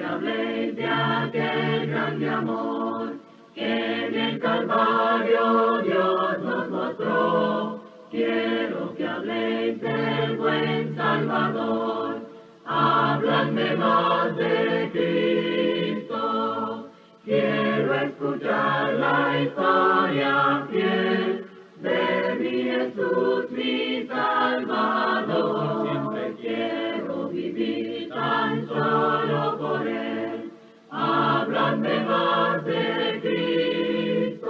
que habléis de aquel grande amor que en el Calvario Dios nos mostró. Quiero que habléis del buen Salvador, habladme más de Cristo. Quiero escuchar la historia fiel de mi Jesús, mi Salvador. Siempre quiero vivir tan solo por Él. Háblame más de Cristo.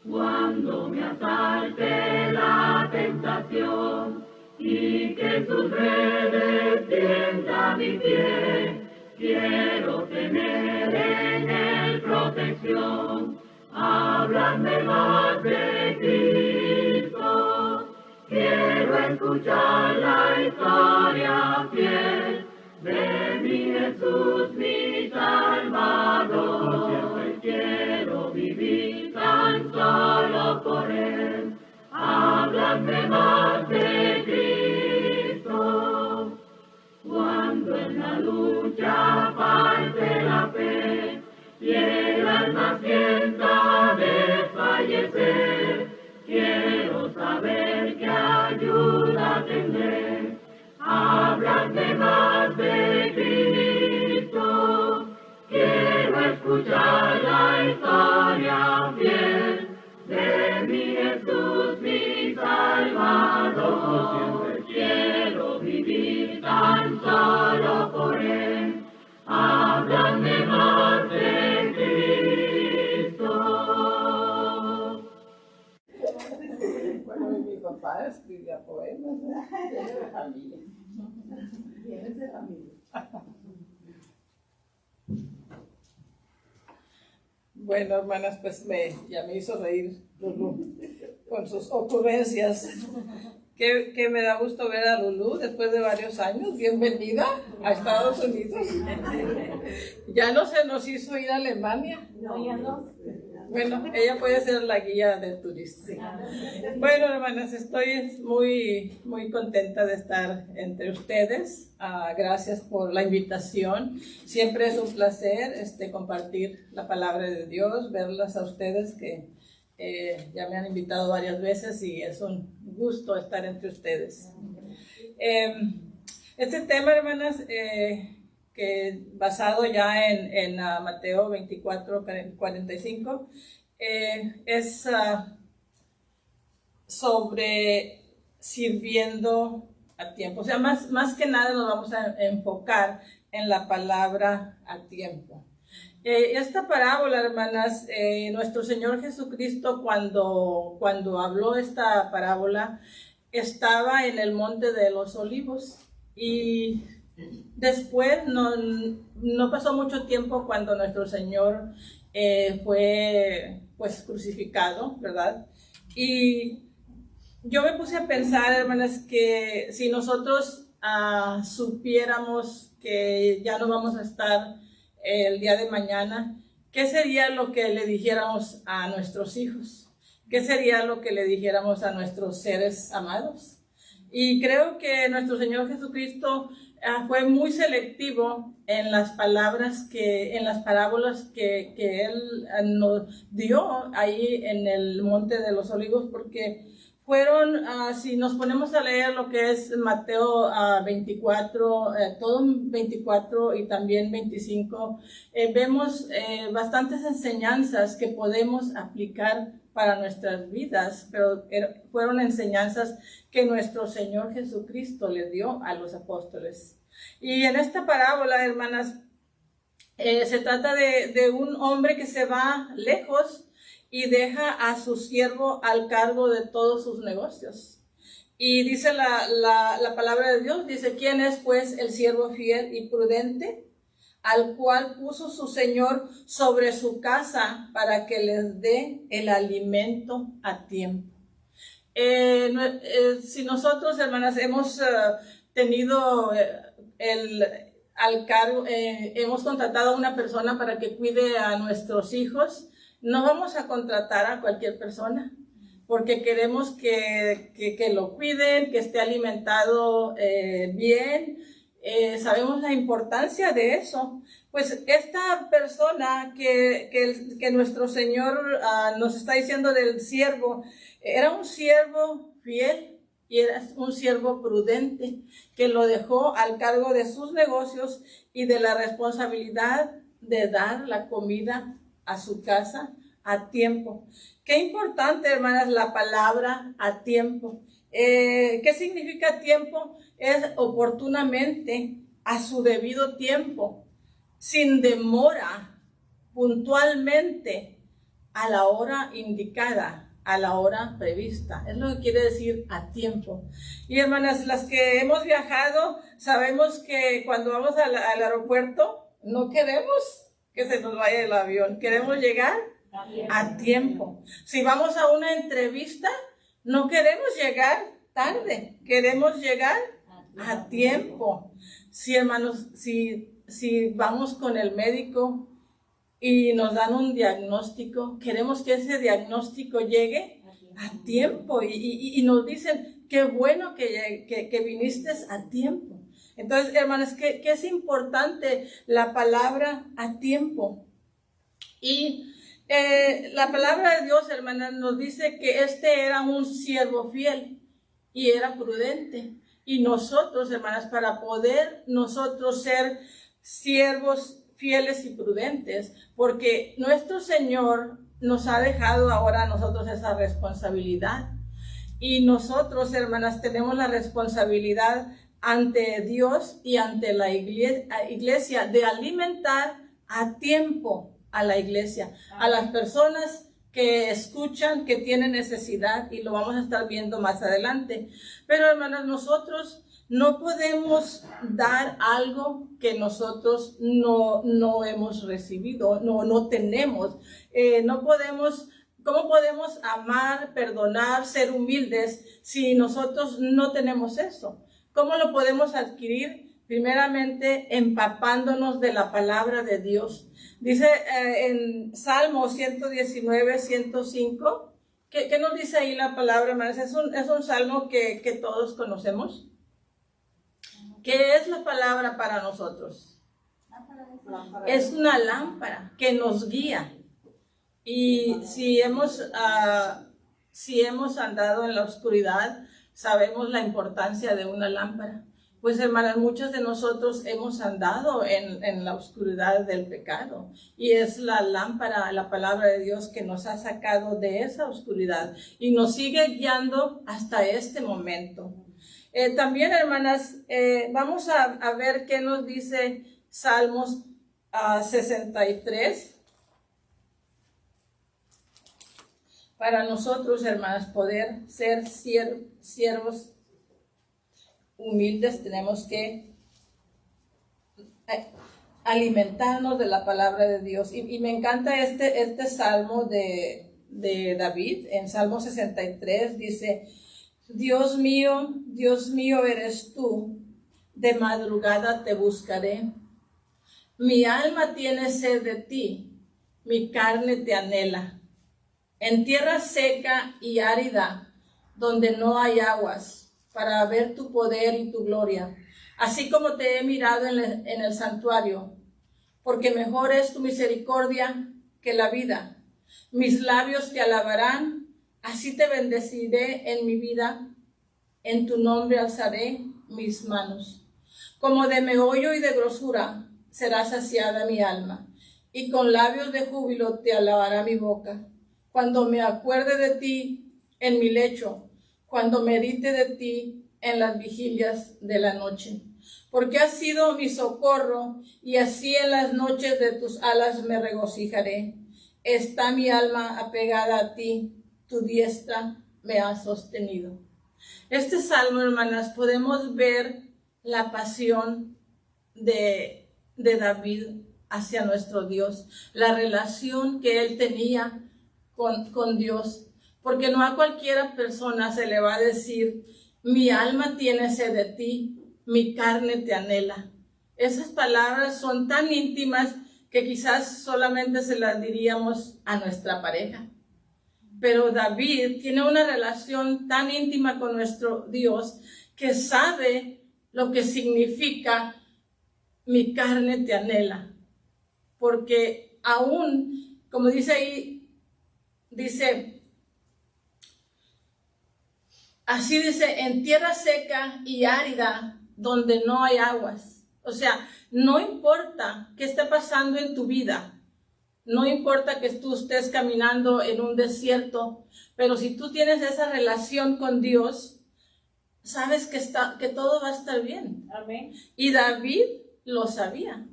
Cuando me asalte la tentación y que sus redes tienda mi pie, quiero tener en Él protección. Háblame más de Cristo. Quiero escuchar la historia fiel de mi Jesús, mi Salvador. Siempre quiero vivir tan solo por Él. Háblame más de Cristo. Cuando en la lucha falte la fe y el alma sienta desfallecer, quiero saber qué ayuda tendré. Háblame más de Cristo. Quiero escuchar la historia fiel de mi Jesús, mi Salvador. Siempre quiero vivir tan solo por Él. Háblame más de Cristo. Bueno, mi papá escribía poemas, viene de familia. Vienes de familia. Bueno, hermanas, pues ya me hizo reír Lulú con sus ocurrencias. Que me da gusto ver a Lulú después de varios años. Bienvenida a Estados Unidos. Ya no se nos hizo ir a Alemania. No, ya no. Bueno, ella puede ser la guía del turista. Bueno, hermanas, estoy muy, muy contenta de estar entre ustedes. Gracias por la invitación. Siempre es un placer compartir la palabra de Dios, verlas a ustedes que ya me han invitado varias veces y es un gusto estar entre ustedes. Este tema, hermanas, que basado ya en Mateo 24:45, es sobre sirviendo a tiempo. O sea, más que nada nos vamos a enfocar en la palabra a tiempo. Esta parábola, hermanas, nuestro Señor Jesucristo cuando habló esta parábola estaba en el Monte de los Olivos y después no pasó mucho tiempo cuando nuestro Señor fue pues crucificado, ¿verdad? Y yo me puse a pensar, hermanas, que si nosotros supiéramos que ya no vamos a estar el día de mañana, ¿qué sería lo que le dijéramos a nuestros hijos? ¿Qué sería lo que le dijéramos a nuestros seres amados? Y creo que nuestro Señor Jesucristo fue muy selectivo en las palabras en las parábolas que Él nos dio ahí en el Monte de los Olivos, porque fueron, si nos ponemos a leer lo que es Mateo 24, todo 24 y también 25, vemos bastantes enseñanzas que podemos aplicar para nuestras vidas, pero fueron enseñanzas que nuestro Señor Jesucristo le dio a los apóstoles. Y en esta parábola, hermanas, se trata de un hombre que se va lejos y deja a su siervo al cargo de todos sus negocios. Y dice la palabra de Dios, dice, ¿quién es pues el siervo fiel y prudente, al cual puso su Señor sobre su casa para que les dé el alimento a tiempo? Si nosotros, hermanas, hemos tenido al cargo, hemos contratado a una persona para que cuide a nuestros hijos, no vamos a contratar a cualquier persona, porque queremos que lo cuiden, que esté alimentado bien, sabemos la importancia de eso. Pues esta persona que nuestro Señor nos está diciendo del siervo, era un siervo fiel y era un siervo prudente que lo dejó al cargo de sus negocios y de la responsabilidad de dar la comida a su casa a tiempo. Qué importante, hermanas, la palabra a tiempo. ¿Qué significa tiempo? Es oportunamente, a su debido tiempo, sin demora, puntualmente, a la hora indicada, a la hora prevista. Es lo que quiere decir a tiempo. Y hermanas, las que hemos viajado, sabemos que cuando vamos al aeropuerto, no queremos que se nos vaya el avión, queremos llegar a tiempo. Si vamos a una entrevista, no queremos llegar tarde, queremos llegar a tiempo. Sí, hermanos, si vamos con el médico y nos dan un diagnóstico, queremos que ese diagnóstico llegue a tiempo y nos dicen, qué bueno que viniste a tiempo. Entonces, hermanos, que es importante la palabra a tiempo. Y la palabra de Dios, hermanas, nos dice que este era un siervo fiel y era prudente. Y nosotros, hermanas, para poder nosotros ser siervos fieles y prudentes, porque nuestro Señor nos ha dejado ahora a nosotros esa responsabilidad. Y nosotros, hermanas, tenemos la responsabilidad ante Dios y ante la iglesia de alimentar a tiempo a la iglesia, a las personas que escuchan, que tienen necesidad, y lo vamos a estar viendo más adelante. Pero, hermanas, nosotros no podemos dar algo que nosotros no hemos recibido, no tenemos. No podemos, ¿cómo podemos amar, perdonar, ser humildes si nosotros no tenemos eso? ¿Cómo lo podemos adquirir? Primeramente, empapándonos de la palabra de Dios. Dice en Salmo 119, 105, ¿qué nos dice ahí la palabra, hermanos? Es un salmo que todos conocemos. ¿Qué es la palabra para nosotros? Es una lámpara que nos guía. Y si hemos andado en la oscuridad, sabemos la importancia de una lámpara. Pues, hermanas, muchos de nosotros hemos andado en la oscuridad del pecado. Y es la lámpara, la palabra de Dios, que nos ha sacado de esa oscuridad y nos sigue guiando hasta este momento. También, hermanas, vamos a ver qué nos dice Salmos 63. Para nosotros, hermanas, poder ser siervos humildes, tenemos que alimentarnos de la palabra de Dios. Y me encanta este salmo de David. En Salmo 63 dice: Dios mío, eres tú, de madrugada te buscaré. Mi alma tiene sed de ti, mi carne te anhela. En tierra seca y árida, donde no hay aguas, para ver tu poder y tu gloria, así como te he mirado en el santuario, porque mejor es tu misericordia que la vida. Mis labios te alabarán, así te bendeciré en mi vida, en tu nombre alzaré mis manos. Como de meollo y de grosura será saciada mi alma, y con labios de júbilo te alabará mi boca. Cuando me acuerde de ti en mi lecho, cuando medite de ti en las vigilias de la noche. Porque has sido mi socorro, y así en las noches de tus alas me regocijaré. Está mi alma apegada a ti, tu diestra me ha sostenido. Este salmo, hermanas, podemos ver la pasión de David hacia nuestro Dios, la relación que él tenía con Dios. Porque no a cualquiera persona se le va a decir: mi alma tiene sed de ti, mi carne te anhela. Esas palabras son tan íntimas que quizás solamente se las diríamos a nuestra pareja. Pero David tiene una relación tan íntima con nuestro Dios que sabe lo que significa mi carne te anhela. Porque aún, como dice ahí, dice, así dice, en tierra seca y árida, donde no hay aguas. O sea, no importa qué esté pasando en tu vida, no importa que tú estés caminando en un desierto, pero si tú tienes esa relación con Dios, sabes que todo va a estar bien. Amén. Y David lo sabía.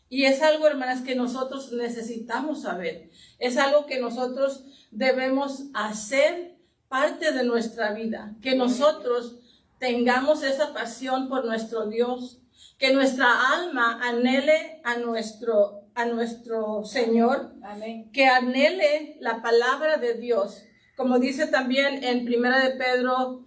Y es algo, hermanas, que nosotros necesitamos saber. Es algo que nosotros debemos hacer parte de nuestra vida. Que nosotros tengamos esa pasión por nuestro Dios. Que nuestra alma anhele a nuestro Señor. Amén. Que anhele la palabra de Dios. Como dice también en 1 de Pedro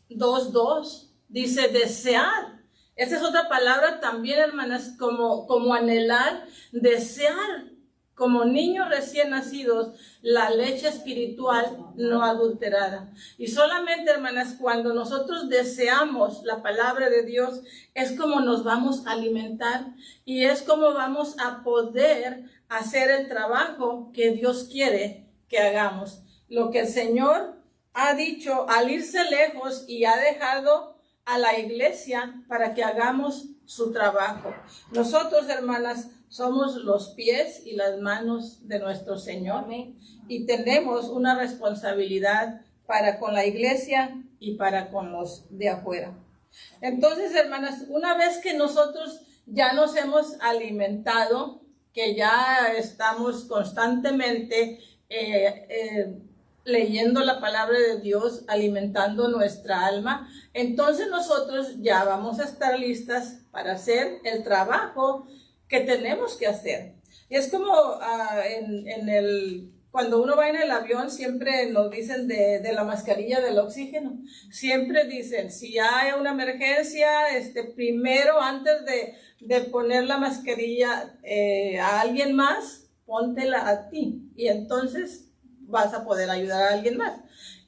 2:2, dice desear. Esa es otra palabra también, hermanas, como anhelar, desear, como niños recién nacidos, la leche espiritual no adulterada. Y solamente, hermanas, cuando nosotros deseamos la palabra de Dios, es como nos vamos a alimentar y es como vamos a poder hacer el trabajo que Dios quiere que hagamos. Lo que el Señor ha dicho al irse lejos y ha dejado a la iglesia para que hagamos su trabajo. Nosotros, hermanas, somos los pies y las manos de nuestro Señor. Amén. Y tenemos una responsabilidad para con la iglesia y para con los de afuera. Entonces, hermanas, una vez que nosotros ya nos hemos alimentado, que ya estamos constantemente leyendo la palabra de Dios, alimentando nuestra alma, entonces nosotros ya vamos a estar listas para hacer el trabajo que tenemos que hacer. Es como cuando uno va en el avión, siempre nos dicen de la mascarilla del oxígeno. Siempre dicen, si hay una emergencia, primero, antes de poner la mascarilla a alguien más, póntela a ti. Y entonces vas a poder ayudar a alguien más.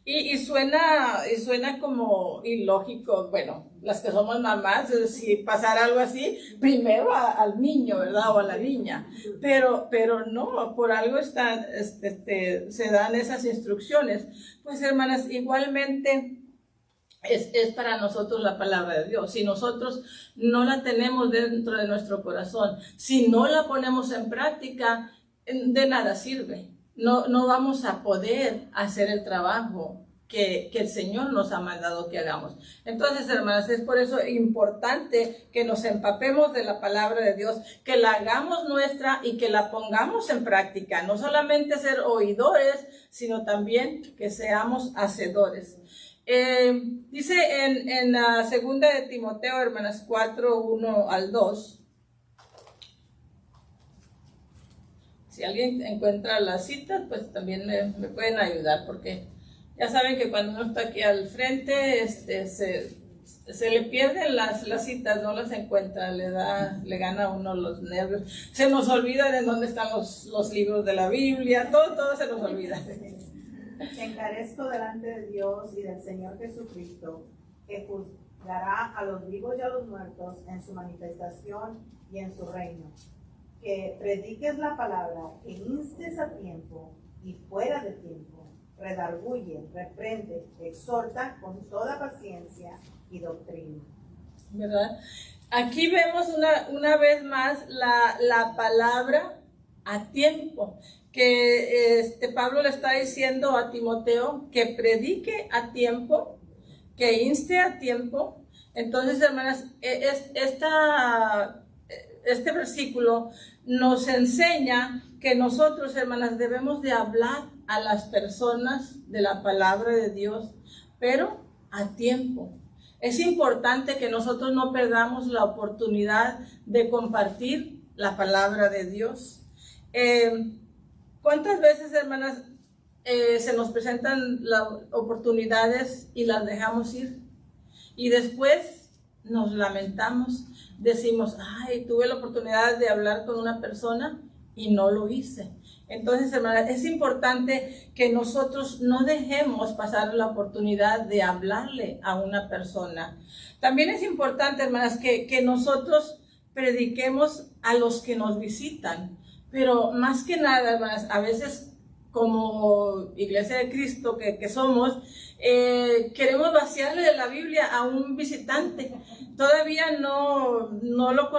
Y suena como ilógico. Bueno, las que somos mamás, si pasara algo así, primero al niño, ¿verdad? O a la niña. Pero no, por algo se dan esas instrucciones. Pues, hermanas, igualmente es para nosotros la palabra de Dios. Si nosotros no la tenemos dentro de nuestro corazón, si no la ponemos en práctica, de nada sirve. No vamos a poder hacer el trabajo que el Señor nos ha mandado que hagamos. Entonces, hermanas, es por eso importante que nos empapemos de la palabra de Dios, que la hagamos nuestra y que la pongamos en práctica. No solamente ser oidores, sino también que seamos hacedores. Dice en la segunda de Timoteo, hermanas, 4:1-2. Si alguien encuentra la cita, pues también me pueden ayudar, porque ya saben que cuando uno está aquí al frente, se le pierden las citas, no las encuentra, le gana a uno los nervios. Se nos olvida de dónde están los libros de la Biblia, todo se nos olvida. Encarezco delante de Dios y del Señor Jesucristo, que juzgará a los vivos y a los muertos en su manifestación y en su reino. Que prediques la palabra, que instes a tiempo y fuera de tiempo, redarguye, reprende, exhorta con toda paciencia y doctrina. ¿Verdad? Aquí vemos una vez más la palabra a tiempo, que Pablo le está diciendo a Timoteo que predique a tiempo, que inste a tiempo. Entonces, hermanas, este versículo nos enseña que nosotros, hermanas, debemos de hablar a las personas de la palabra de Dios, pero a tiempo. Es importante que nosotros no perdamos la oportunidad de compartir la palabra de Dios. ¿Cuántas veces, hermanas, se nos presentan las oportunidades y las dejamos ir? Y después nos lamentamos, decimos, ay, tuve la oportunidad de hablar con una persona y no lo hice. Entonces, hermanas, es importante que nosotros no dejemos pasar la oportunidad de hablarle a una persona. También es importante, hermanas, que nosotros prediquemos a los que nos visitan. Pero más que nada, hermanas, a veces como Iglesia de Cristo que somos, queremos vaciarle de la Biblia a un visitante. Todavía no lo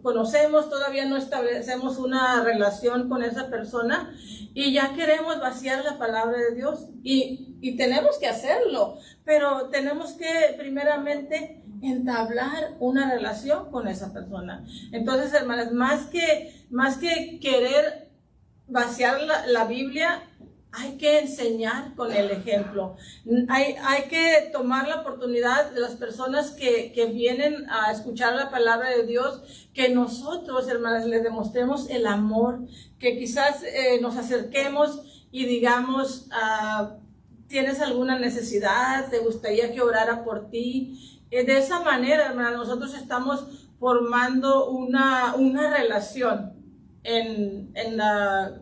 conocemos, todavía no establecemos una relación con esa persona y ya queremos vaciar la palabra de Dios. Y tenemos que hacerlo, pero tenemos que primeramente entablar una relación con esa persona. Entonces, hermanas, más que querer vaciar la Biblia, hay que enseñar con el ejemplo. Hay que tomar la oportunidad de las personas que vienen a escuchar la palabra de Dios, que nosotros, hermanas, les demostremos el amor, que quizás nos acerquemos y digamos, ¿tienes alguna necesidad? ¿Te gustaría que orara por ti? De esa manera, hermanas, nosotros estamos formando una relación.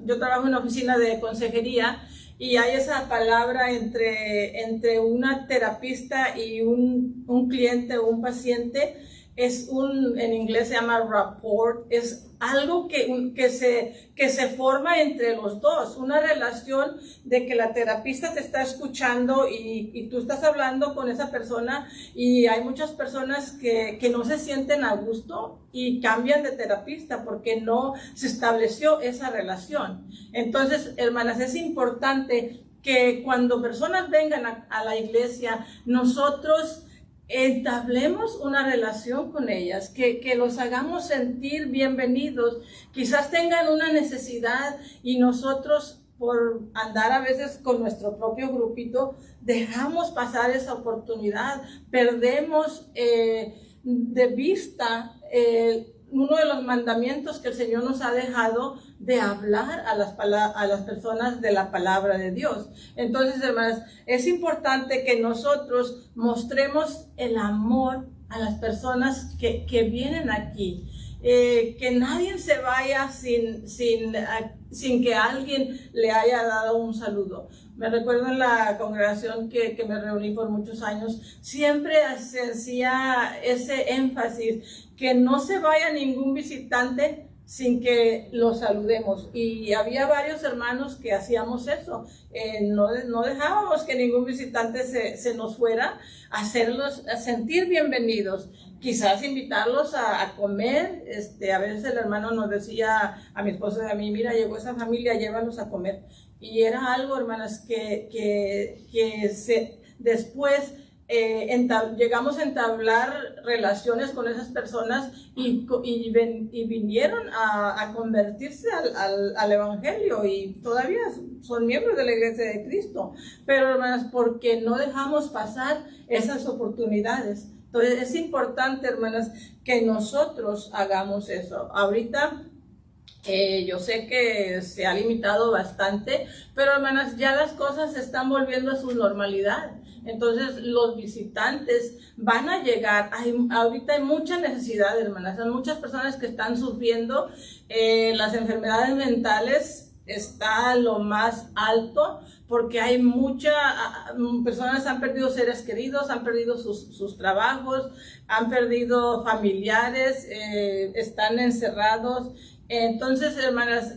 Yo trabajo en una oficina de consejería y hay esa palabra entre una terapista y un cliente o un paciente. En inglés se llama rapport, es algo que se forma entre los dos, una relación de que la terapista te está escuchando y tú estás hablando con esa persona, y hay muchas personas que no se sienten a gusto y cambian de terapista porque no se estableció esa relación. Entonces, hermanas, es importante que cuando personas vengan a la iglesia, nosotros entablemos una relación con ellas, que los hagamos sentir bienvenidos. Quizás tengan una necesidad y nosotros, por andar a veces con nuestro propio grupito, dejamos pasar esa oportunidad, perdemos de vista uno de los mandamientos que el Señor nos ha dejado, de hablar a las personas de la palabra de Dios. Entonces, hermanas, es importante que nosotros mostremos el amor a las personas que vienen aquí. Que nadie se vaya sin que alguien le haya dado un saludo. Me recuerdo en la congregación que me reuní por muchos años, siempre se hacía ese énfasis, que no se vaya ningún visitante sin que lo saludemos. Y había varios hermanos que hacíamos eso. No dejábamos que ningún visitante se nos fuera, hacerlos sentir bienvenidos. Quizás invitarlos a comer. A veces el hermano nos decía a mi esposo y a mí: mira, llegó esa familia, llévalos a comer. Y era algo, hermanas, después llegamos a entablar relaciones con esas personas y vinieron a convertirse al evangelio, y todavía son miembros de la Iglesia de Cristo. Pero, hermanas, porque no dejamos pasar esas oportunidades. Entonces es importante, hermanas, que nosotros hagamos eso. Ahorita yo sé que se ha limitado bastante, pero, hermanas, ya las cosas se están volviendo a su normalidad. Entonces los visitantes van a llegar. Ahorita hay mucha necesidad, hermanas. Hay muchas personas que están sufriendo. Las enfermedades mentales está lo más alto, porque hay muchas personas han perdido seres queridos, han perdido sus trabajos, han perdido familiares, están encerrados. Entonces, hermanas,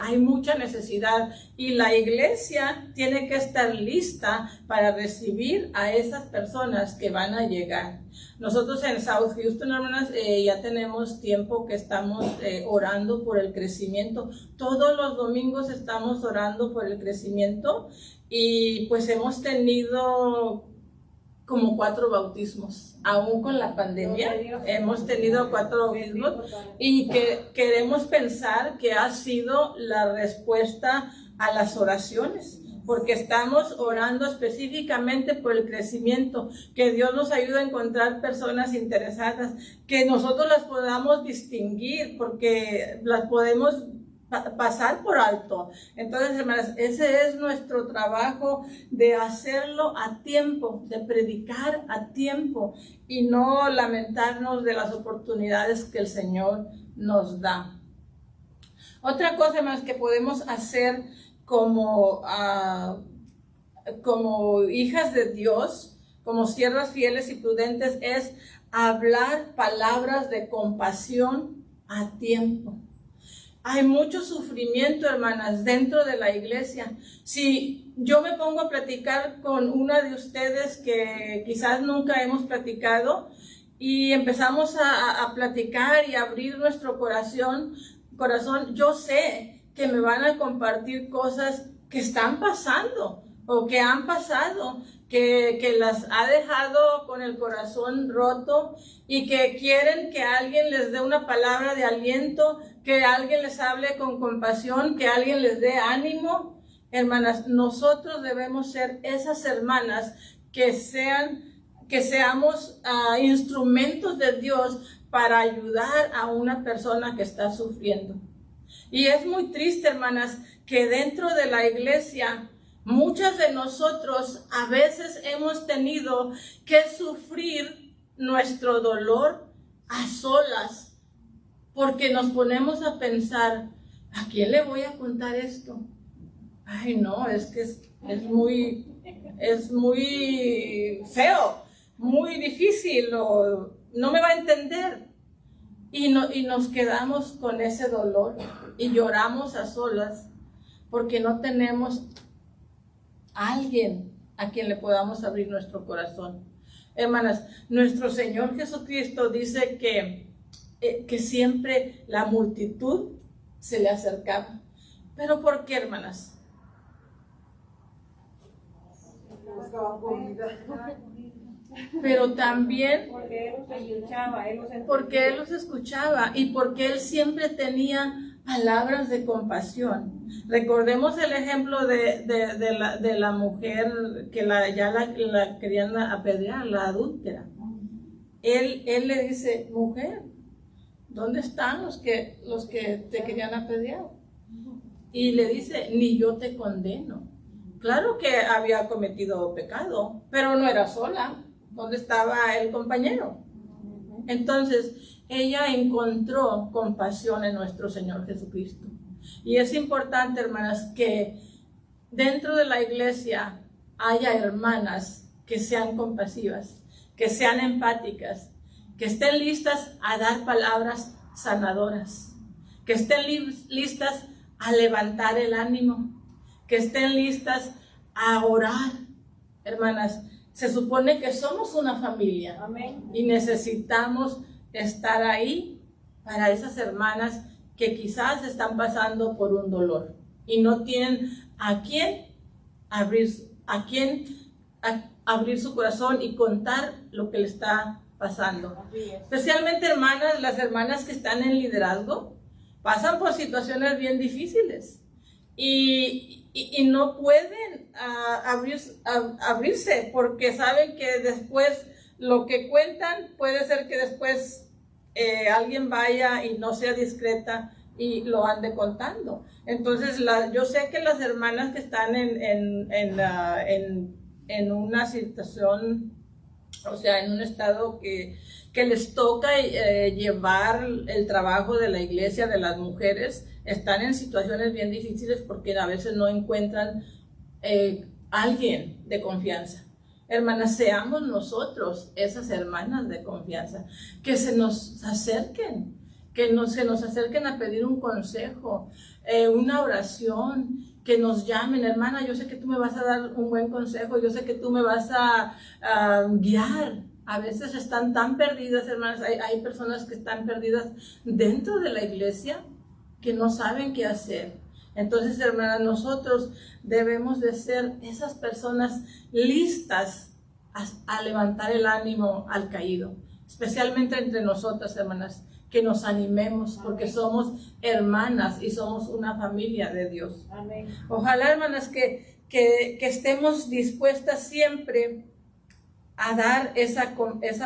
hay mucha necesidad, y la iglesia tiene que estar lista para recibir a esas personas que van a llegar. Nosotros en South Houston, hermanas, ya tenemos tiempo que estamos orando por el crecimiento. Todos los domingos estamos orando por el crecimiento, y pues hemos tenido como 4 bautismos, aún con la pandemia. Hemos tenido 4 bautismos, y que queremos pensar que ha sido la respuesta a las oraciones, porque estamos orando específicamente por el crecimiento, que Dios nos ayude a encontrar personas interesadas, que nosotros las podamos distinguir, porque las podemos pasar por alto. Entonces, hermanas, ese es nuestro trabajo, de hacerlo a tiempo, de predicar a tiempo y no lamentarnos de las oportunidades que el Señor nos da. Otra cosa más que podemos hacer como, como hijas de Dios, como siervas fieles y prudentes, es hablar palabras de compasión a tiempo. Hay mucho sufrimiento, hermanas, dentro de la iglesia. Si yo me pongo a platicar con una de ustedes que quizás nunca hemos platicado y empezamos a platicar y a abrir nuestro corazón, yo sé que me van a compartir cosas que están pasando o que han pasado, que las ha dejado con el corazón roto y que quieren que alguien les dé una palabra de aliento, que alguien les hable con compasión, que alguien les dé ánimo. Hermanas, nosotros debemos ser esas hermanas que seamos instrumentos de Dios para ayudar a una persona que está sufriendo. Y es muy triste, hermanas, que dentro de la iglesia muchas de nosotros a veces hemos tenido que sufrir nuestro dolor a solas, porque nos ponemos a pensar, ¿a quién le voy a contar esto? Ay, no, es que es muy feo, muy difícil, o no me va a entender. Y nos quedamos con ese dolor y lloramos a solas porque no tenemos alguien a quien le podamos abrir nuestro corazón. Hermanas, nuestro Señor Jesucristo dice que siempre la multitud se le acercaba. ¿Pero por qué, hermanas? Pero también porque Él los escuchaba y porque Él siempre tenía palabras de compasión. Recordemos el ejemplo de la mujer que la querían apedrear, la adúltera. Él le dice, mujer, ¿dónde están los que te querían apedrear? Y le dice, ni yo te condeno. Claro que había cometido pecado, pero no era sola. ¿Dónde estaba el compañero? Entonces, ella encontró compasión en nuestro Señor Jesucristo. Y es importante, hermanas, que dentro de la iglesia haya hermanas que sean compasivas, que sean empáticas, que estén listas a dar palabras sanadoras, que estén listas a levantar el ánimo, que estén listas a orar. Hermanas, se supone que somos una familia. Amén. Y necesitamos estar ahí para esas hermanas que quizás están pasando por un dolor y no tienen a quién abrir su corazón y contar lo que le está pasando. Especialmente, hermanas, las hermanas que están en liderazgo pasan por situaciones bien difíciles y no pueden abrirse porque saben que después lo que cuentan puede ser que después alguien vaya y no sea discreta y lo ande contando. Entonces yo sé que las hermanas que están en una situación, o sea, en un estado que les toca llevar el trabajo de la iglesia, de las mujeres, están en situaciones bien difíciles porque a veces no encuentran alguien de confianza. Hermanas, seamos nosotros esas hermanas de confianza, que se nos acerquen, se nos acerquen a pedir un consejo, una oración, que nos llamen. Hermana, yo sé que tú me vas a dar un buen consejo, yo sé que tú me vas a guiar. A veces están tan perdidas, hermanas, hay personas que están perdidas dentro de la iglesia que no saben qué hacer. Entonces, hermanas, nosotros debemos de ser esas personas listas a levantar el ánimo al caído, especialmente entre nosotras, hermanas, que nos animemos porque somos hermanas y somos una familia de Dios. Amén. Ojalá, hermanas, que estemos dispuestas siempre a dar esa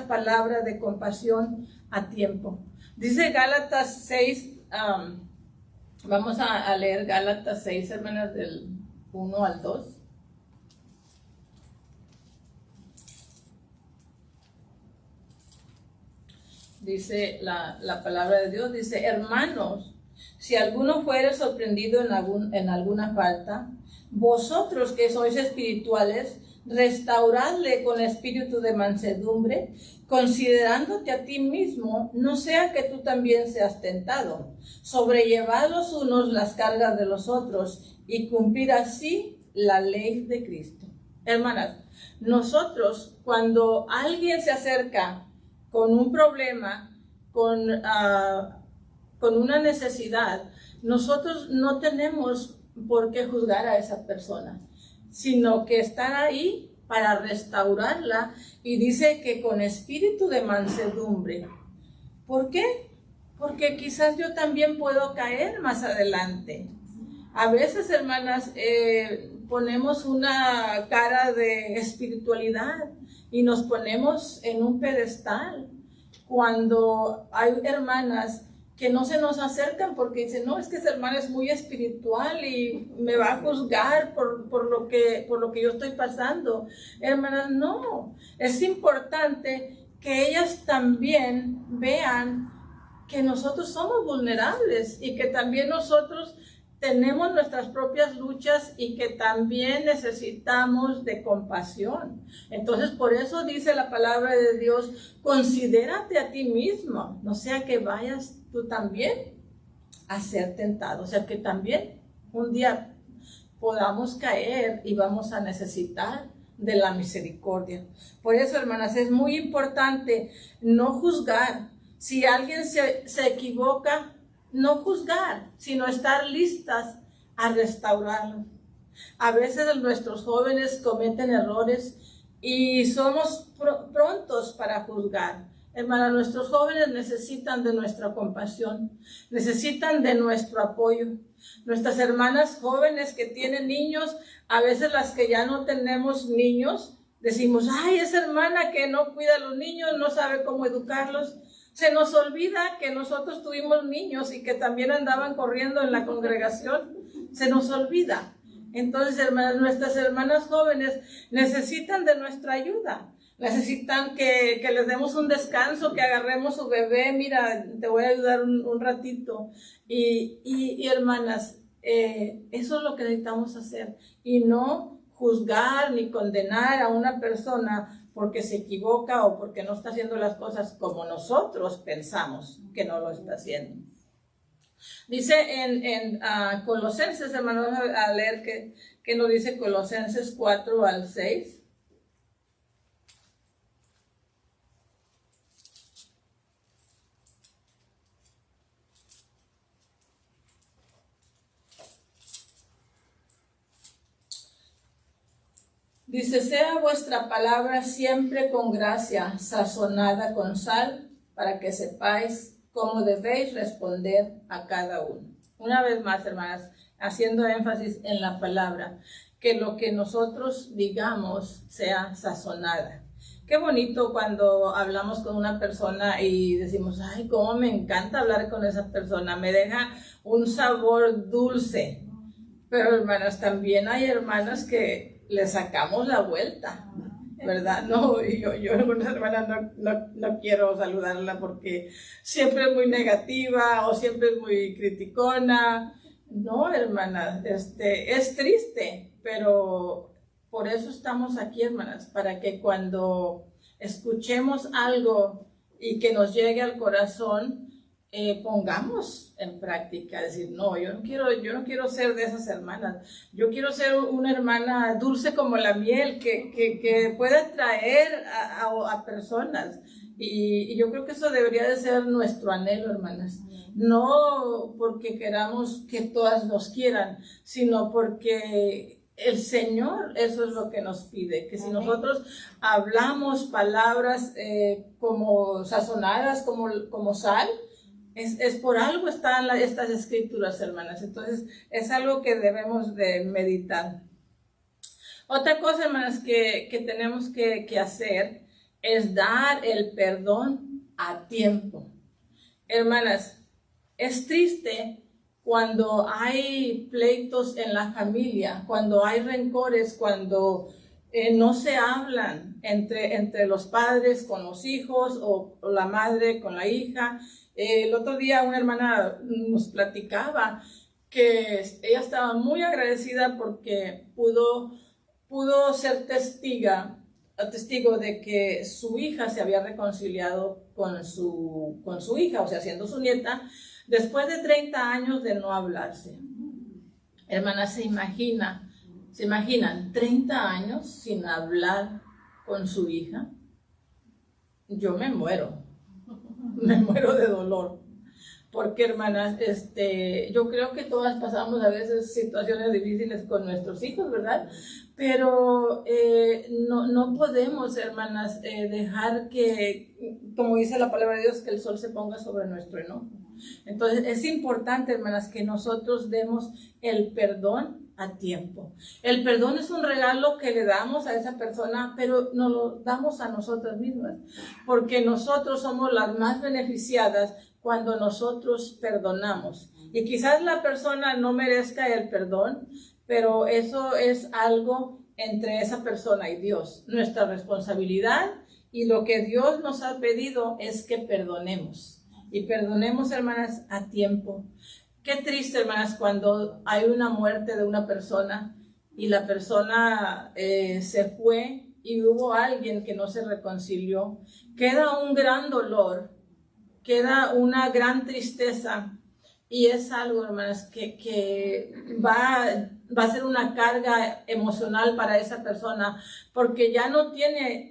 palabra de compasión a tiempo. Dice Gálatas 6, vamos a leer Gálatas 6, hermanas, del 1 al 2. Dice la palabra de Dios, dice, hermanos, si alguno fuere sorprendido en alguna falta, vosotros que sois espirituales, restauradle con espíritu de mansedumbre, considerándote a ti mismo, no sea que tú también seas tentado. Sobrellevad los unos las cargas de los otros y cumplir así la ley de Cristo. Hermanas, nosotros cuando alguien se acerca con un problema, con una necesidad, nosotros no tenemos por qué juzgar a esa persona, sino que estar ahí para restaurarla, y dice que con espíritu de mansedumbre. ¿Por qué? Porque quizás yo también puedo caer más adelante. A veces, hermanas, ponemos una cara de espiritualidad y nos ponemos en un pedestal, cuando hay hermanas que no se nos acercan porque dicen, no, es que esa hermana es muy espiritual y me va a juzgar por lo que yo estoy pasando. Hermanas, no, es importante que ellas también vean que nosotros somos vulnerables y que también nosotros tenemos nuestras propias luchas y que también necesitamos de compasión. Entonces, por eso dice la palabra de Dios, considérate a ti mismo, no sea que vayas tú también a ser tentado, o sea que también un día podamos caer y vamos a necesitar de la misericordia. Por eso, hermanas, es muy importante no juzgar. Si alguien se equivoca, no juzgar, sino estar listas a restaurarlo. A veces nuestros jóvenes cometen errores y somos prontos para juzgar. Hermana, nuestros jóvenes necesitan de nuestra compasión, necesitan de nuestro apoyo. Nuestras hermanas jóvenes que tienen niños, a veces las que ya no tenemos niños, decimos, ay, esa hermana que no cuida a los niños, no sabe cómo educarlos. Se nos olvida que nosotros tuvimos niños y que también andaban corriendo en la congregación. Se nos olvida. Entonces, hermanas, nuestras hermanas jóvenes necesitan de nuestra ayuda. Necesitan que les demos un descanso, que agarremos su bebé. Mira, te voy a ayudar un ratito. Y hermanas, eso es lo que necesitamos hacer. Y no juzgar ni condenar a una persona porque se equivoca o porque no está haciendo las cosas como nosotros pensamos que no lo está haciendo. Dice en Colosenses, hermanos, a leer que nos dice Colosenses 4 al 6. Dice, sea vuestra palabra siempre con gracia, sazonada con sal, para que sepáis cómo debéis responder a cada uno. Una vez más, hermanas, haciendo énfasis en la palabra, que lo que nosotros digamos sea sazonada. Qué bonito cuando hablamos con una persona y decimos, ay, cómo me encanta hablar con esa persona, me deja un sabor dulce. Pero, hermanas, también hay hermanas que le sacamos la vuelta, ¿verdad? No, yo algunas hermanas no quiero saludarla porque siempre es muy negativa o siempre es muy criticona. No, hermanas, es triste, pero por eso estamos aquí, hermanas, para que cuando escuchemos algo y que nos llegue al corazón, pongamos en práctica, decir, no, yo no quiero ser de esas hermanas, yo quiero ser una hermana dulce como la miel, que pueda atraer a personas, y yo creo que eso debería de ser nuestro anhelo, hermanas, no porque queramos que todas nos quieran, sino porque el Señor, eso es lo que nos pide, que si nosotros hablamos palabras como sazonadas, como sal, es por algo están estas escrituras, hermanas. Entonces, es algo que debemos de meditar. Otra cosa, hermanas, que tenemos que hacer es dar el perdón a tiempo. Hermanas, es triste cuando hay pleitos en la familia, cuando hay rencores, cuando no se hablan entre los padres con los hijos o la madre con la hija. El otro día una hermana nos platicaba que ella estaba muy agradecida porque pudo ser testigo de que su hija se había reconciliado con su hija, o sea, siendo su nieta, después de 30 años de no hablarse. Hermanas, ¿se imaginan 30 años sin hablar con su hija? Yo me muero de dolor. Porque, hermanas, yo creo que todas pasamos a veces situaciones difíciles con nuestros hijos, ¿verdad? Pero no podemos, hermanas, dejar que, como dice la palabra de Dios, que el sol se ponga sobre nuestro enojo. Entonces, es importante, hermanas, que nosotros demos el perdón a tiempo. El perdón es un regalo que le damos a esa persona, pero nos lo damos a nosotras mismas, porque nosotros somos las más beneficiadas cuando nosotros perdonamos. Y quizás la persona no merezca el perdón, pero eso es algo entre esa persona y Dios. Nuestra responsabilidad y lo que Dios nos ha pedido es que perdonemos. Y perdonemos, hermanas, a tiempo. Qué triste, hermanas, cuando hay una muerte de una persona y la persona se fue y hubo alguien que no se reconcilió. Queda un gran dolor, queda una gran tristeza y es algo, hermanas, que va a ser una carga emocional para esa persona porque ya no tiene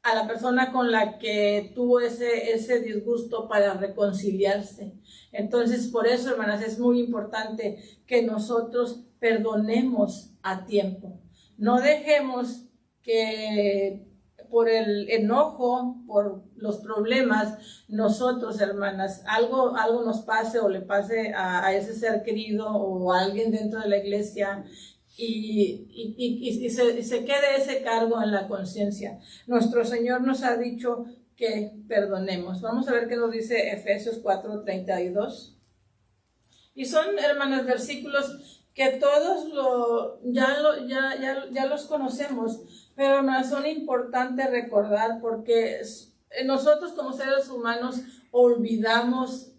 a la persona con la que tuvo ese disgusto para reconciliarse. Entonces, por eso, hermanas, es muy importante que nosotros perdonemos a tiempo. No dejemos que por el enojo, por los problemas, nosotros, hermanas, algo nos pase o le pase a ese ser querido o a alguien dentro de la iglesia y se quede ese cargo en la conciencia. Nuestro Señor nos ha dicho que perdonemos. Vamos a ver qué nos dice Efesios 4:32. Y son, hermanas, versículos que todos ya los conocemos, pero, hermanas, son importantes recordar porque nosotros como seres humanos olvidamos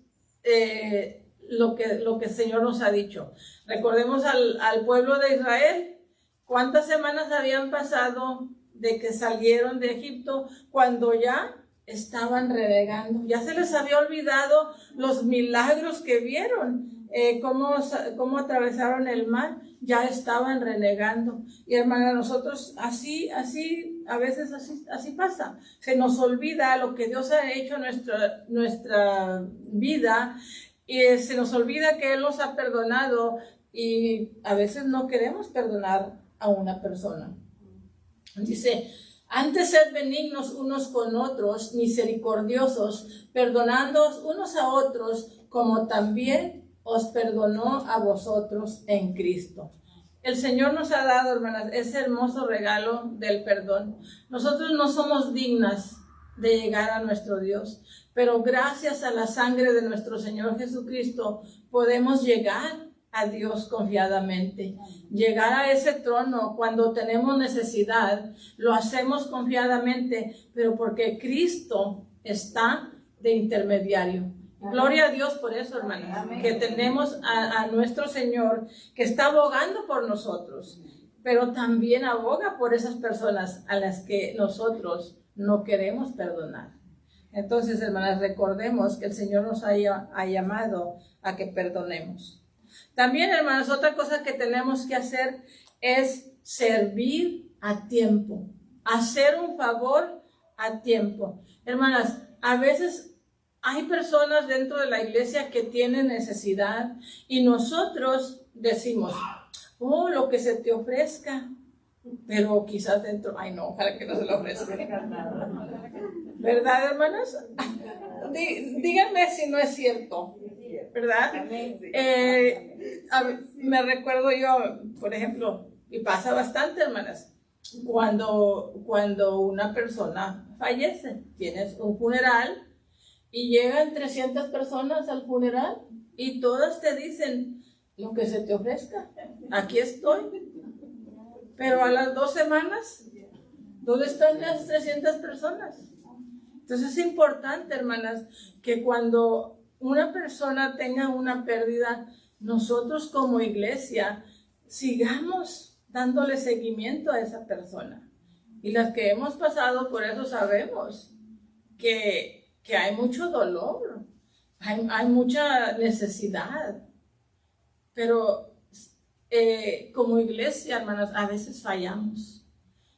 lo que el Señor nos ha dicho. Recordemos al pueblo de Israel. ¿Cuántas semanas habían pasado de que salieron de Egipto cuando ya estaban renegando? Ya se les había olvidado los milagros que vieron, cómo atravesaron el mar. Ya estaban renegando. Y, hermana, nosotros así a veces así pasa. Se nos olvida lo que Dios ha hecho en nuestra vida. Y se nos olvida que Él nos ha perdonado y a veces no queremos perdonar a una persona. Dice, antes sed benignos unos con otros, misericordiosos, perdonándoos unos a otros, como también os perdonó a vosotros en Cristo. El Señor nos ha dado, hermanas, ese hermoso regalo del perdón. Nosotros no somos dignas de llegar a nuestro Dios, pero gracias a la sangre de nuestro Señor Jesucristo podemos llegar a Dios confiadamente, llegar a ese trono cuando tenemos necesidad. Lo hacemos confiadamente, pero porque Cristo está de intermediario. Gloria a Dios por eso, hermanos, que tenemos a nuestro Señor que está abogando por nosotros, pero también aboga por esas personas a las que nosotros no queremos perdonar. Entonces, hermanas, recordemos que el Señor nos ha llamado a que perdonemos. También, hermanas, otra cosa que tenemos que hacer es servir a tiempo, hacer un favor a tiempo. Hermanas, a veces hay personas dentro de la iglesia que tienen necesidad y nosotros decimos, oh, lo que se te ofrezca. Pero quizás dentro, ay no, ojalá que no se lo ofrezca. ¿Verdad, hermanas? Díganme si no es cierto, ¿verdad? Me recuerdo yo, por ejemplo, y pasa bastante, hermanas, cuando una persona fallece, tienes un funeral y llegan 300 personas al funeral y todas te dicen, lo que se te ofrezca, aquí estoy. Pero a las 2 semanas, ¿dónde están las 300 personas? Entonces es importante, hermanas, que cuando una persona tenga una pérdida, nosotros como iglesia sigamos dándole seguimiento a esa persona. Y las que hemos pasado por eso sabemos que hay mucho dolor, hay mucha necesidad. Pero como iglesia, hermanas, a veces fallamos.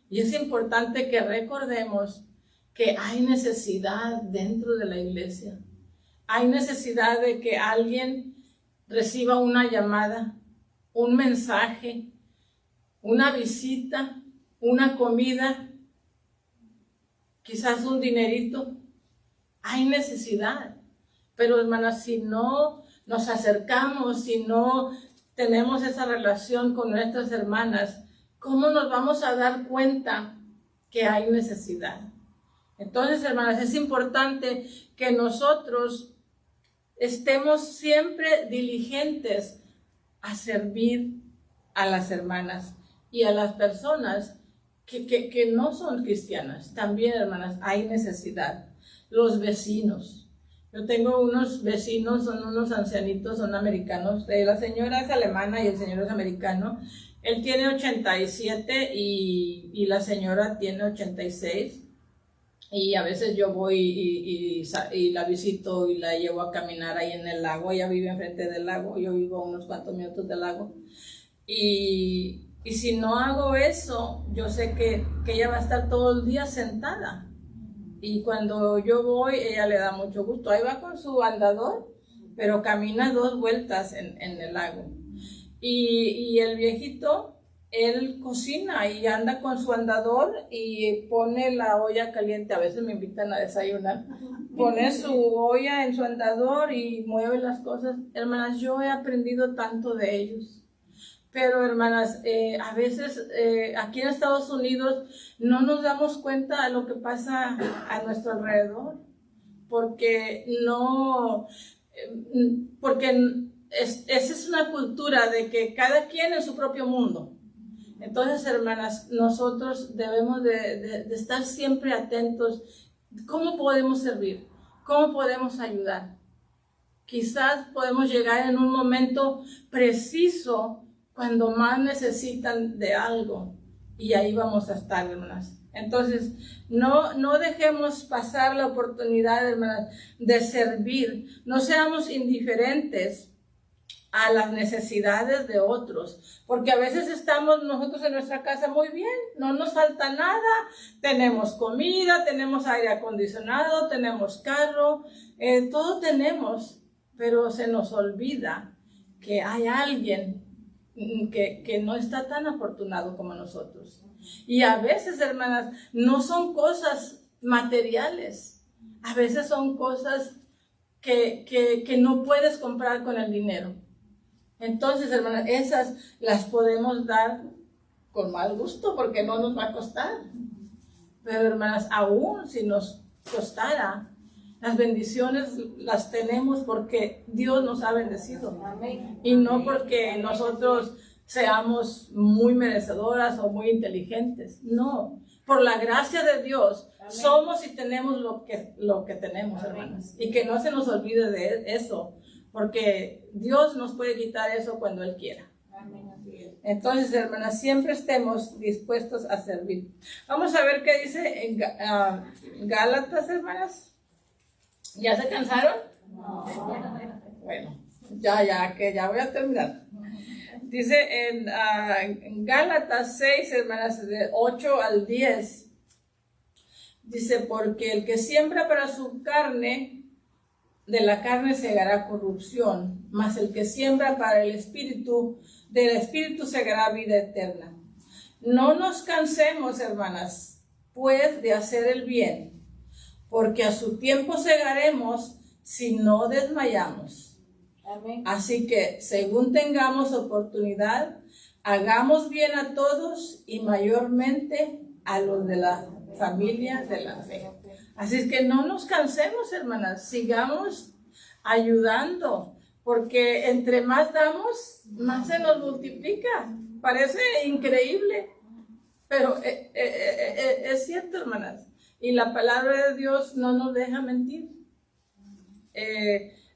Y es importante que recordemos que hay necesidad dentro de la iglesia. Hay necesidad de que alguien reciba una llamada, un mensaje, una visita, una comida, quizás un dinerito. Hay necesidad. Pero, hermanas, si no nos acercamos, si no tenemos esa relación con nuestras hermanas, ¿cómo nos vamos a dar cuenta que hay necesidad? Entonces, hermanas, es importante que nosotros estemos siempre diligentes a servir a las hermanas y a las personas que no son cristianas. También, hermanas, hay necesidad. Los vecinos. Yo tengo unos vecinos, son unos ancianitos, son americanos. La señora es alemana y el señor es americano. Él tiene 87 y la señora tiene 86. Y a veces yo voy y la visito y la llevo a caminar ahí en el lago. Ella vive enfrente del lago, yo vivo a unos cuantos minutos del lago. Y si no hago eso, yo sé que ella va a estar todo el día sentada. Y cuando yo voy, ella le da mucho gusto. Ahí va con su andador, pero camina 2 vueltas en el lago. Y el viejito, él cocina y anda con su andador y pone la olla caliente. A veces me invitan a desayunar. Pone su olla en su andador y mueve las cosas. Hermanas, yo he aprendido tanto de ellos. Pero, hermanas, a veces aquí en Estados Unidos no nos damos cuenta de lo que pasa a nuestro alrededor. Porque esa es una cultura de que cada quien en su propio mundo. Entonces, hermanas, nosotros debemos de estar siempre atentos. ¿Cómo podemos servir? ¿Cómo podemos ayudar? Quizás podemos llegar en un momento preciso cuando más necesitan de algo. Y ahí vamos a estar, hermanas. Entonces, no dejemos pasar la oportunidad, hermanas, de servir. No seamos indiferentes a las necesidades de otros, porque a veces estamos nosotros en nuestra casa muy bien, no nos falta nada, tenemos comida, tenemos aire acondicionado, tenemos carro, todo tenemos, pero se nos olvida que hay alguien que no está tan afortunado como nosotros. Y a veces, hermanas, no son cosas materiales, a veces son cosas que no puedes comprar con el dinero. Entonces, hermanas, esas las podemos dar con mal gusto porque no nos va a costar. Pero, hermanas, aún si nos costara, las bendiciones las tenemos porque Dios nos ha bendecido. Amén. Y no porque nosotros seamos muy merecedoras o muy inteligentes. No, por la gracia de Dios. Amén. Somos y tenemos lo que tenemos. Amén. Hermanas. Y que no se nos olvide de eso. Porque Dios nos puede quitar eso cuando Él quiera. Entonces, hermanas, siempre estemos dispuestos a servir. Vamos a ver qué dice en Gálatas, hermanas. ¿Ya se cansaron? No. Bueno, ya voy a terminar. Dice en Gálatas 6, hermanas, de 8 al 10. Dice, porque el que siembra para su carne, de la carne segará corrupción, mas el que siembra para el Espíritu, del Espíritu segará vida eterna. No nos cansemos, hermanas, pues de hacer el bien, porque a su tiempo segaremos si no desmayamos. Amén. Así que, según tengamos oportunidad, hagamos bien a todos y mayormente a los de la familia de la fe. Así es que no nos cansemos, hermanas, sigamos ayudando, porque entre más damos, más se nos multiplica. Parece increíble, pero es cierto, hermanas. Y la palabra de Dios no nos deja mentir.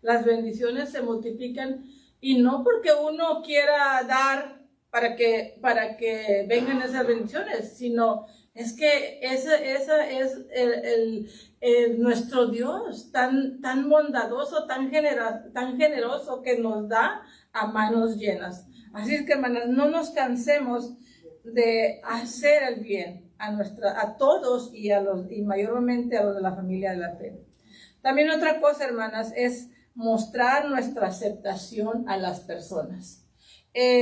Las bendiciones se multiplican y no porque uno quiera dar para que vengan esas bendiciones, sino es que esa es nuestro Dios tan bondadoso, tan generoso que nos da a manos llenas. Así es que, hermanas, no nos cansemos de hacer el bien a todos y mayormente a los de la familia de la fe. También otra cosa, hermanas, es mostrar nuestra aceptación a las personas.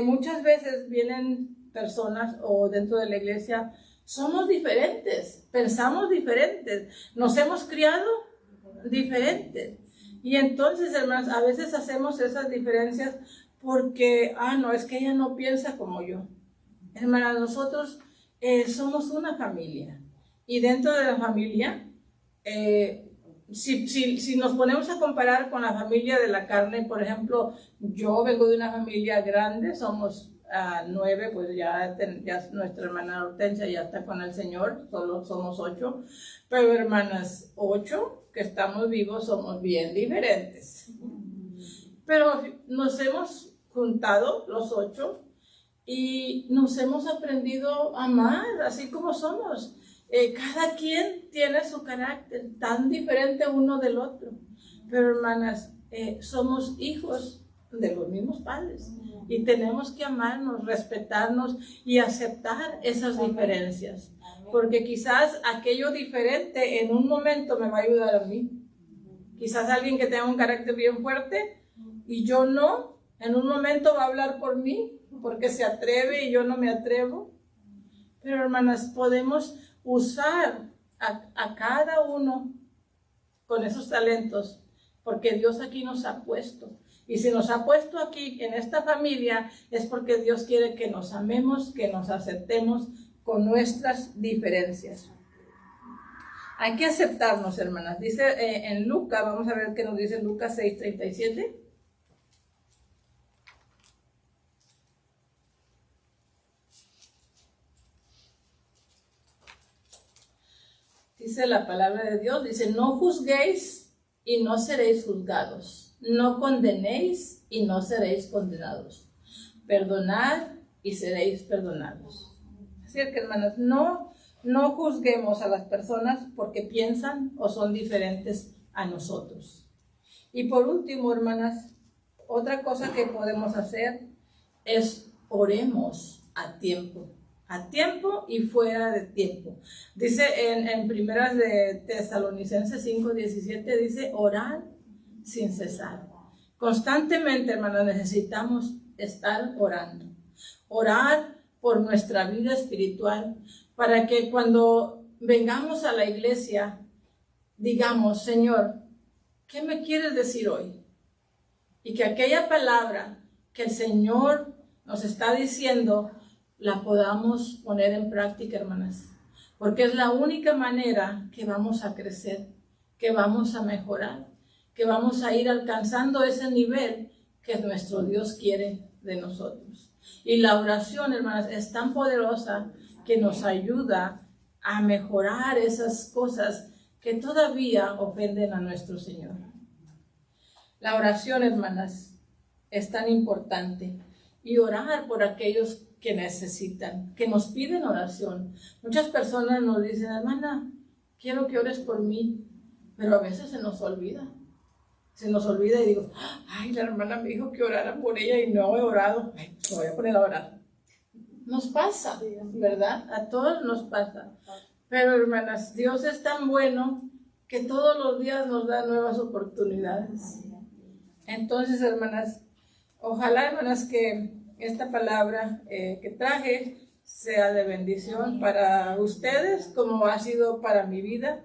Muchas veces vienen personas o dentro de la iglesia, somos diferentes, pensamos diferentes, nos hemos criado diferentes. Y entonces, hermanas, a veces hacemos esas diferencias porque, no, es que ella no piensa como yo. Hermanas, nosotros somos una familia. Y dentro de la familia, si nos ponemos a comparar con la familia de la carne, por ejemplo, yo vengo de una familia grande, somos 9, pues ya nuestra hermana Hortensia ya está con el Señor, solo somos 8, pero hermanas, 8 que estamos vivos somos bien diferentes. Pero nos hemos juntado los 8 y nos hemos aprendido a amar así como somos. Cada quien tiene su carácter tan diferente uno del otro, pero hermanas, somos hijos de los mismos padres y tenemos que amarnos, respetarnos y aceptar esas diferencias, porque quizás aquello diferente en un momento me va a ayudar a mí. Quizás alguien que tenga un carácter bien fuerte y yo no, en un momento va a hablar por mí porque se atreve y yo no me atrevo. Pero hermanas, podemos usar a cada uno con esos talentos, porque Dios aquí nos ha puesto. Y si nos ha puesto aquí en esta familia, es porque Dios quiere que nos amemos, que nos aceptemos con nuestras diferencias. Hay que aceptarnos, hermanas. Dice en Lucas, vamos a ver qué nos dice Lucas 6:37. Dice la palabra de Dios, dice, no juzguéis y no seréis juzgados, no condenéis y no seréis condenados, perdonad y seréis perdonados. Así que, hermanas, no juzguemos a las personas porque piensan o son diferentes a nosotros. Y por último, hermanas, otra cosa que podemos hacer es oremos a tiempo y fuera de tiempo. Dice en primeras de Tesalonicenses 5:17, dice, orad sin cesar. Constantemente, hermanos, necesitamos estar orando. Orar por nuestra vida espiritual, para que cuando vengamos a la iglesia, digamos, Señor, ¿qué me quieres decir hoy? Y que aquella palabra que el Señor nos está diciendo, la podamos poner en práctica, hermanas, porque es la única manera que vamos a crecer, que vamos a mejorar, que vamos a ir alcanzando ese nivel que nuestro Dios quiere de nosotros. Y la oración, hermanas, es tan poderosa que nos ayuda a mejorar esas cosas que todavía ofenden a nuestro Señor. La oración, hermanas, es tan importante, y orar por aquellos que necesitan, que nos piden oración. Muchas personas nos dicen, hermana, quiero que ores por mí, pero a veces se nos olvida y digo, ay, la hermana me dijo que orara por ella y no he orado, me voy a poner a orar. Nos pasa, ¿verdad? A todos nos pasa. Pero, hermanas, Dios es tan bueno que todos los días nos da nuevas oportunidades. Entonces, hermanas, ojalá, hermanas, que esta palabra que traje sea de bendición para ustedes, como ha sido para mi vida.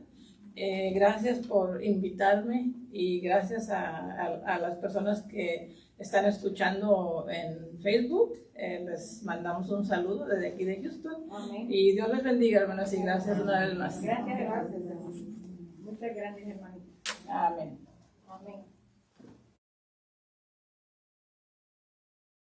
Gracias por invitarme y gracias a las personas que están escuchando en Facebook. Les mandamos un saludo desde aquí de Houston. Amén. Y Dios les bendiga, hermanos, y gracias una vez más. Gracias, hermanos. Muchas gracias, hermanitos. Amén. Amén.